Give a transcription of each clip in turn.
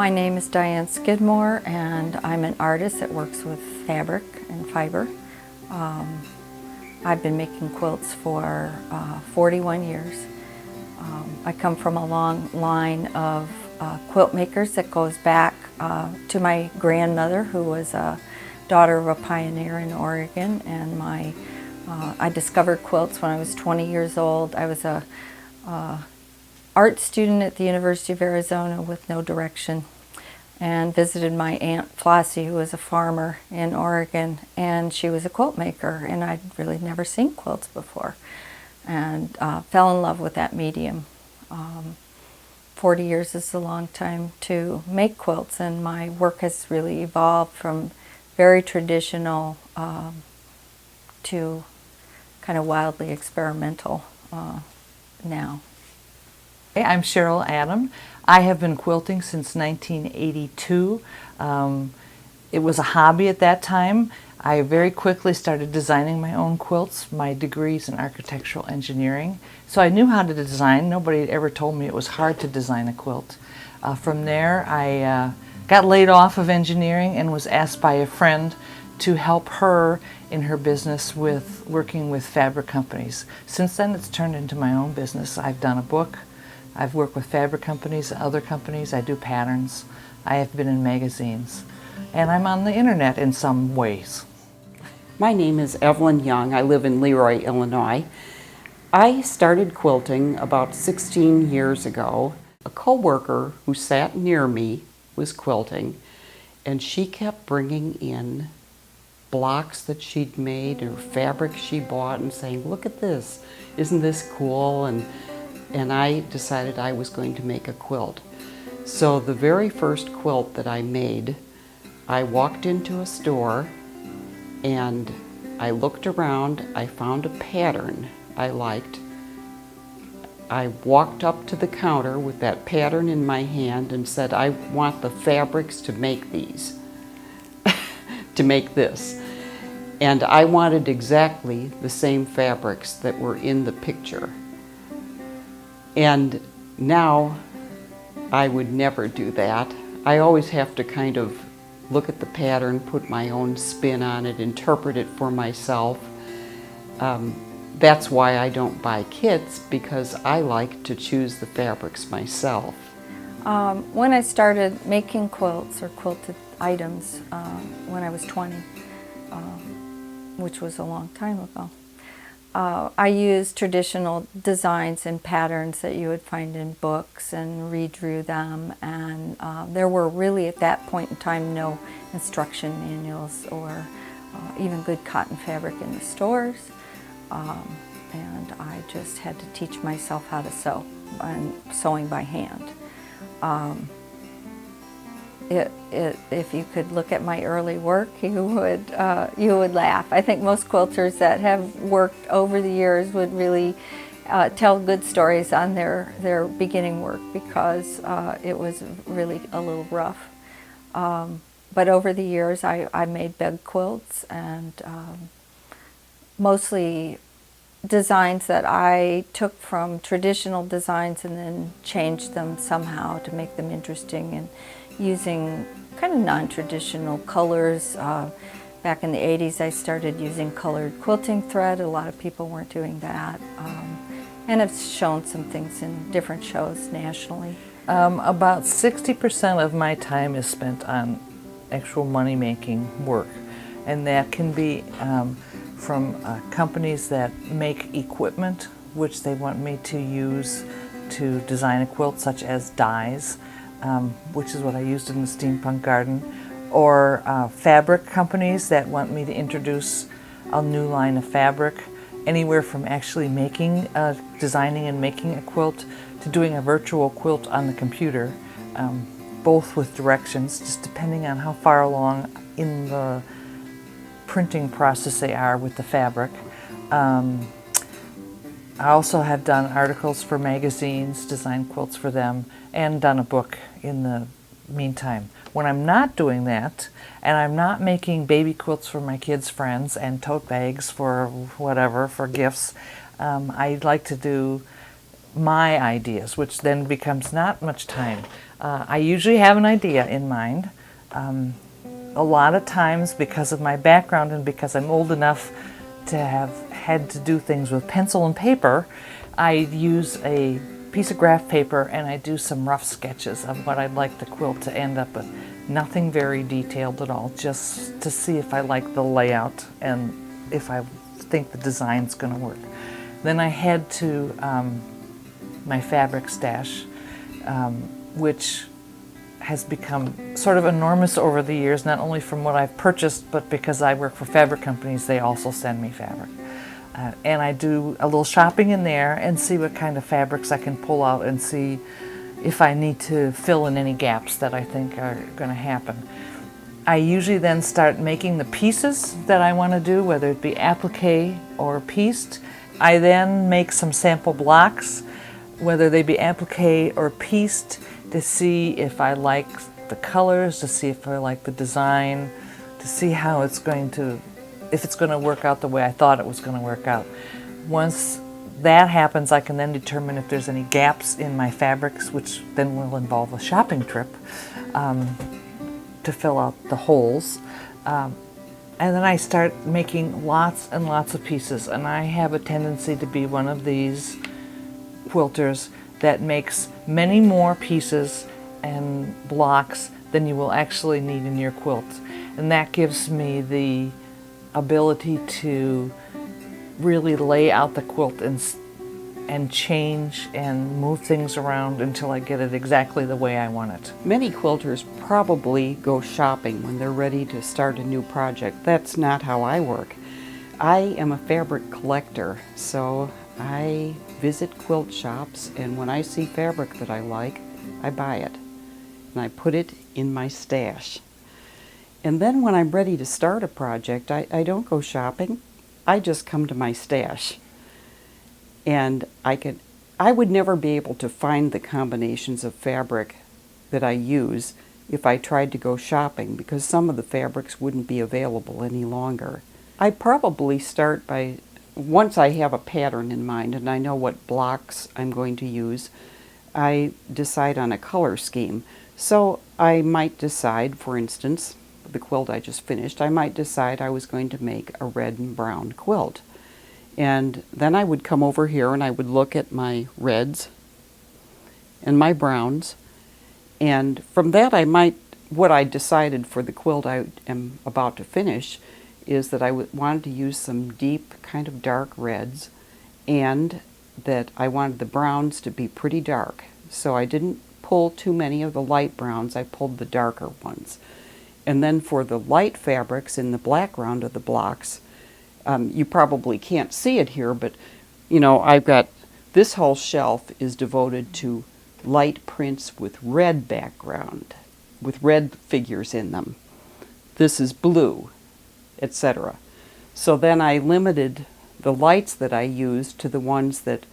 My name is Diane Skidmore, and I'm an artist that works with fabric and fiber. I've been making quilts for 41 years. I come from a long line of quilt makers that goes back to my grandmother, who was a daughter of a pioneer in Oregon, and I discovered quilts when I was 20 years old. I was a art student at the University of Arizona with no direction, and visited my Aunt Flossie, who was a farmer in Oregon, and she was a quilt maker, and I'd really never seen quilts before, and fell in love with that medium. 40 years is a long time to make quilts, and my work has really evolved from very traditional to kind of wildly experimental now. Hey, I'm Cheryl Adam. I have been quilting since 1982. It was a hobby at that time. I very quickly started designing my own quilts. My degree's in architectural engineering, so I knew how to design. Nobody had ever told me it was hard to design a quilt. From there, I got laid off of engineering and was asked by a friend to help her in her business with working with fabric companies. Since then, it's turned into my own business. I've done a book. I've worked with fabric companies, other companies. I do patterns. I have been in magazines. And I'm on the internet in some ways. My name is Evelyn Young. I live in Leroy, Illinois. I started quilting about 16 years ago. A coworker who sat near me was quilting, and she kept bringing in blocks that she'd made or fabric she bought and saying, "Look at this, isn't this cool?" And I decided I was going to make a quilt. So the very first quilt that I made, I walked into a store and I looked around. I found a pattern I liked. I walked up to the counter with that pattern in my hand and said, "I want the fabrics to make these, to make this." And I wanted exactly the same fabrics that were in the picture. And now I would never do that. I always have to kind of look at the pattern, put my own spin on it, interpret it for myself. That's why I don't buy kits, because I like to choose the fabrics myself. When I started making quilts or quilted items when I was 20, which was a long time ago, I used traditional designs and patterns that you would find in books and redrew them, and there were really at that point in time no instruction manuals or even good cotton fabric in the stores, and I just had to teach myself how to sew, and sewing by hand. If you could look at my early work, you would laugh. I think most quilters that have worked over the years would really tell good stories on their beginning work, because it was really a little rough. But over the years, I made bed quilts, and mostly designs that I took from traditional designs and then changed them somehow to make them interesting, and using kind of non-traditional colors. Back in the 80s, I started using colored quilting thread. A lot of people weren't doing that. And I've shown some things in different shows nationally. About 60% of my time is spent on actual money-making work, and that can be from companies that make equipment which they want me to use to design a quilt, such as dies, which is what I used in the Steampunk Garden, or fabric companies that want me to introduce a new line of fabric, anywhere from actually making, designing and making a quilt to doing a virtual quilt on the computer, both with directions, just depending on how far along in the printing process they are with the fabric. I also have done articles for magazines, designed quilts for them, and done a book in the meantime. When I'm not doing that, and I'm not making baby quilts for my kids' friends and tote bags for whatever, for gifts, I like to do my ideas, which then becomes not much time. I usually have an idea in mind. A lot of times, because of my background and because I'm old enough to have had to do things with pencil and paper, I use a piece of graph paper and I do some rough sketches of what I'd like the quilt to end up with. Nothing very detailed at all, just to see if I like the layout and if I think the design's going to work. Then I head to my fabric stash, which has become sort of enormous over the years, not only from what I've purchased, but because I work for fabric companies, they also send me fabric. And I do a little shopping in there and see what kind of fabrics I can pull out and see if I need to fill in any gaps that I think are going to happen. I usually then start making the pieces that I want to do, whether it be applique or pieced. I then make some sample blocks, whether they be applique or pieced, to see if I like the colors, to see if I like the design, to see how it's going to, if it's going to work out the way I thought it was going to work out. Once that happens, I can then determine if there's any gaps in my fabrics, which then will involve a shopping trip to fill out the holes. And then I start making lots and lots of pieces, and I have a tendency to be one of these quilters that makes many more pieces and blocks than you will actually need in your quilt. And that gives me the ability to really lay out the quilt and change and move things around until I get it exactly the way I want it. Many quilters probably go shopping when they're ready to start a new project. That's not how I work. I am a fabric collector, so I visit quilt shops, and when I see fabric that I like, I buy it and I put it in my stash. And then when I'm ready to start a project, I don't go shopping. I just come to my stash. And I would never be able to find the combinations of fabric that I use if I tried to go shopping, because some of the fabrics wouldn't be available any longer. I probably start by, once I have a pattern in mind and I know what blocks I'm going to use, I decide on a color scheme. So I might decide, for instance, the quilt I just finished, I might decide I was going to make a red and brown quilt. And then I would come over here and I would look at my reds and my browns, and from that what I decided for the quilt I am about to finish is that I wanted to use some deep kind of dark reds, and that I wanted the browns to be pretty dark. So I didn't pull too many of the light browns, I pulled the darker ones. And then for the light fabrics in the background of the blocks, you probably can't see it here, but you know, I've got, this whole shelf is devoted to light prints with red background, with red figures in them. This is blue, etc. So then I limited the lights that I used to the ones that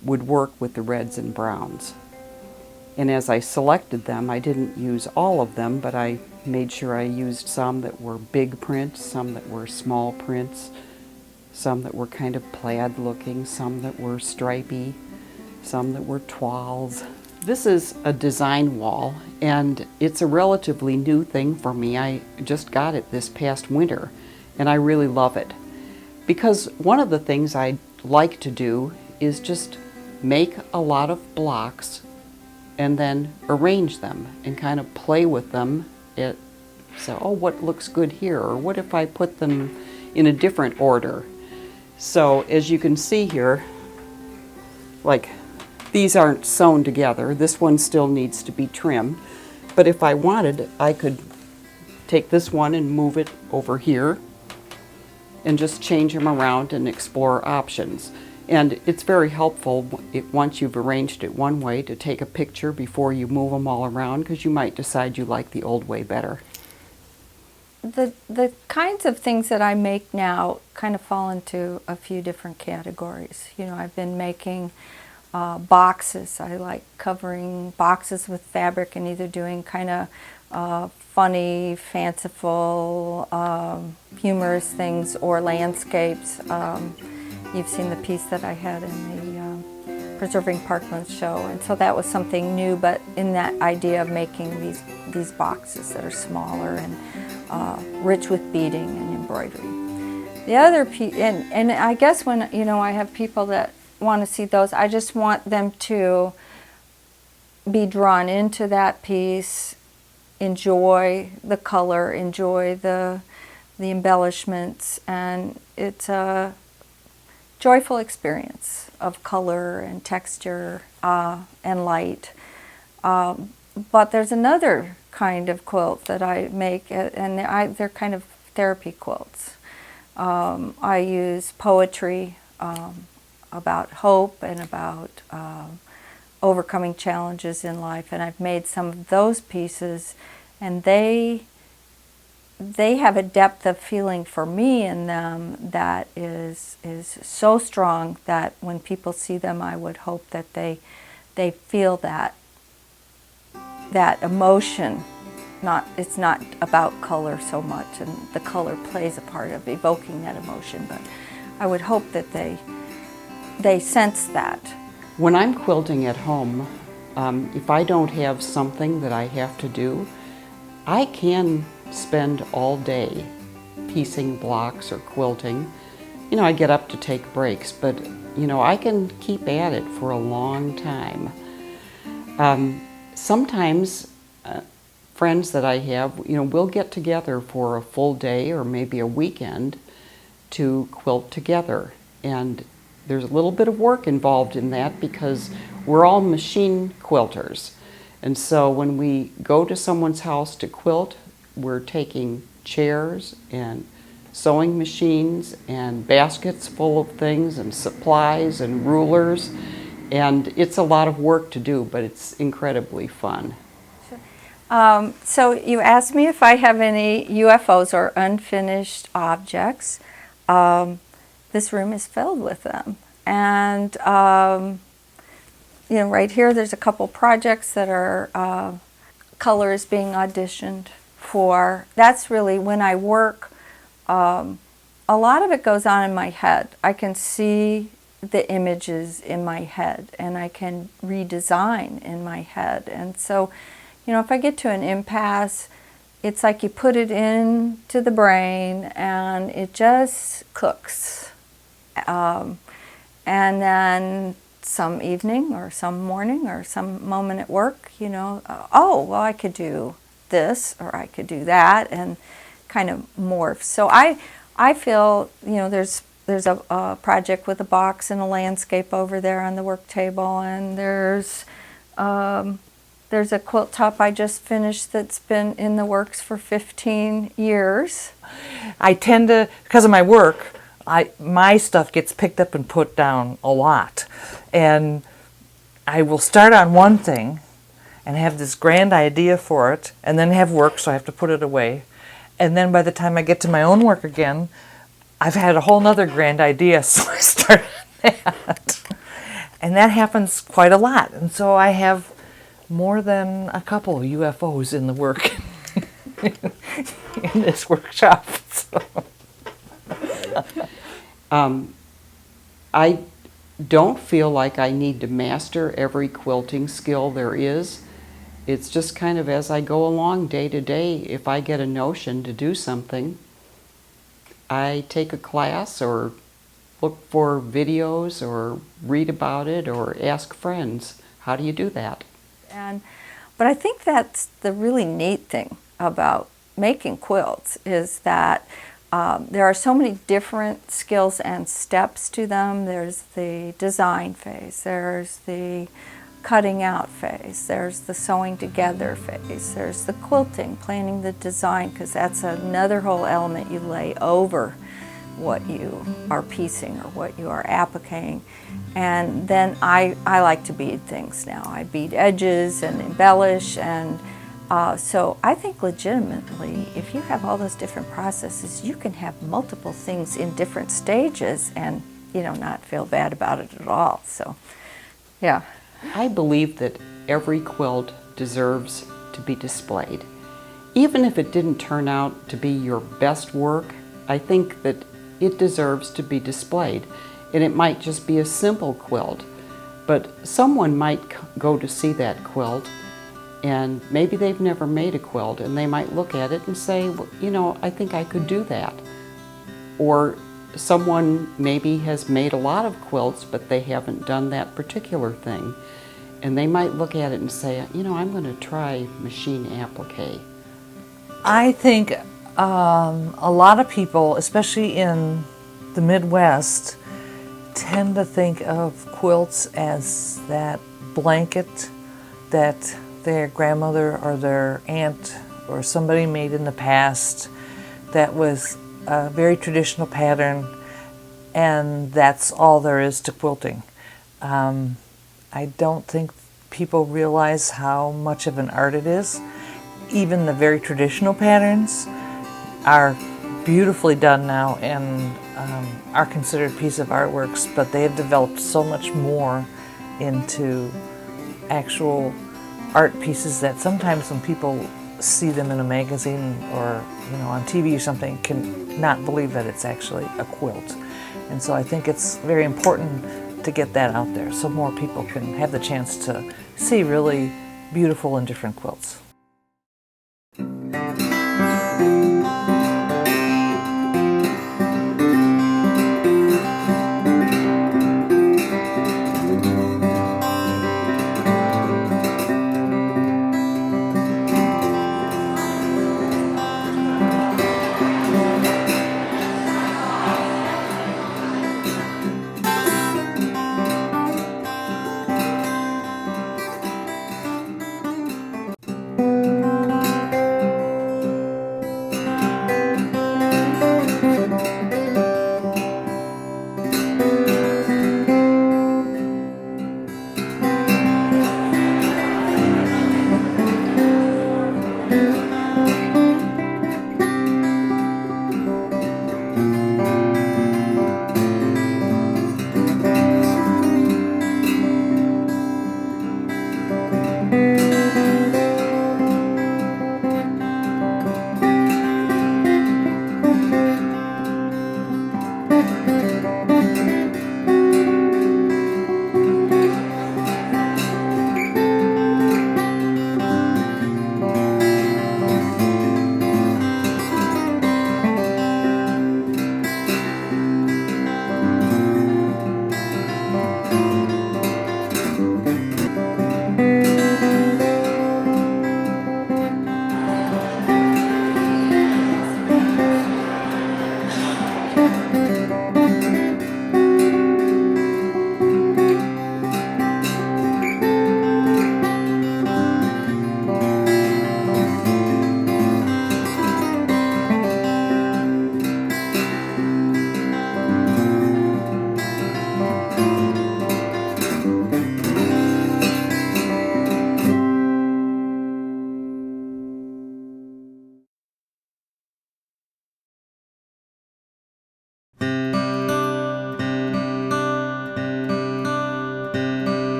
would work with the reds and browns. And as I selected them, I didn't use all of them, but I made sure I used some that were big prints, some that were small prints, some that were kind of plaid looking, some that were stripy, some that were toiles. This is a design wall, and it's a relatively new thing for me. I just got it this past winter, and I really love it. Because one of the things I like to do is just make a lot of blocks and then arrange them and kind of play with them. So, oh, what looks good here? Or what if I put them in a different order? So as you can see here, like these aren't sewn together. This one still needs to be trimmed. But if I wanted, I could take this one and move it over here and just change them around and explore options. And it's very helpful once you've arranged it one way to take a picture before you move them all around, because you might decide you like the old way better. The kinds of things that I make now kind of fall into a few different categories. You know, I've been making boxes. I like covering boxes with fabric and either doing kind of funny, fanciful, humorous things or landscapes. You've seen the piece that I had in the Preserving Parklands show, and so that was something new, but in that idea of making these boxes that are smaller and rich with beading and embroidery. The other piece, and I guess when I have people that want to see those, I just want them to be drawn into that piece, enjoy the color, enjoy the embellishments, and it's a joyful experience of color and texture and light. But there's another kind of quilt that I make, and they're kind of therapy quilts. I use poetry about hope and about overcoming challenges in life, and I've made some of those pieces, and they have a depth of feeling for me in them that is so strong that when people see them, I would hope that they feel that emotion. It's not about color so much, and the color plays a part of evoking that emotion, but I would hope that they sense that. When I'm quilting at home, if I don't have something that I have to do, I can spend all day piecing blocks or quilting. I get up to take breaks, but I can keep at it for a long time. Sometimes friends that I have, we'll get together for a full day or maybe a weekend to quilt together. And there's a little bit of work involved in that because we're all machine quilters. And so when we go to someone's house to quilt, we're taking chairs and sewing machines and baskets full of things and supplies and rulers. And it's a lot of work to do, but it's incredibly fun. So you asked me if I have any UFOs or unfinished objects. This room is filled with them. And, right here there's a couple projects that are colors being auditioned for. That's really when I work, a lot of it goes on in my head. I can see the images in my head and I can redesign in my head. And so, if I get to an impasse, it's like you put it into the brain and it just cooks. And then some evening or some morning or some moment at work, I could do this or I could do that, and kind of morph. So I feel, there's a project with a box and a landscape over there on the work table, and there's a quilt top I just finished that's been in the works for 15 years. I tend to, because of my work, my stuff gets picked up and put down a lot. And I will start on one thing and have this grand idea for it, and then have work, so I have to put it away. And then by the time I get to my own work again, I've had a whole nother grand idea, so I start on that. And that happens quite a lot. And so I have more than a couple of UFOs in the work in this workshop. So. I don't feel like I need to master every quilting skill there is. It's just kind of as I go along day to day. If I get a notion to do something, I take a class or look for videos or read about it or ask friends, how do you do that? But I think that's the really neat thing about making quilts is that there are so many different skills and steps to them. There's the design phase, there's the cutting out phase, there's the sewing together phase, there's the quilting, planning the design, because that's another whole element you lay over what you are piecing or what you are appliquing. And then I like to bead things now. I bead edges and embellish, and so I think legitimately, if you have all those different processes, you can have multiple things in different stages and not feel bad about it at all. So, yeah. I believe that every quilt deserves to be displayed. Even if it didn't turn out to be your best work, I think that it deserves to be displayed. And it might just be a simple quilt, But someone might go to see that quilt, and maybe they've never made a quilt, and they might look at it and say, well, you know, I think I could do that. Or someone maybe has made a lot of quilts, but they haven't done that particular thing. And they might look at it and say, you know, I'm going to try machine applique. I think a lot of people, especially in the Midwest, tend to think of quilts as that blanket that their grandmother or their aunt or somebody made in the past that was a very traditional pattern, and that's all there is to quilting. I don't think people realize how much of an art it is. Even the very traditional patterns are beautifully done now and are considered a piece of artworks, but they have developed so much more into actual art pieces that sometimes when people see them in a magazine or on TV or something, can not believe that it's actually a quilt. And so I think it's very important to get that out there so more people can have the chance to see really beautiful and different quilts.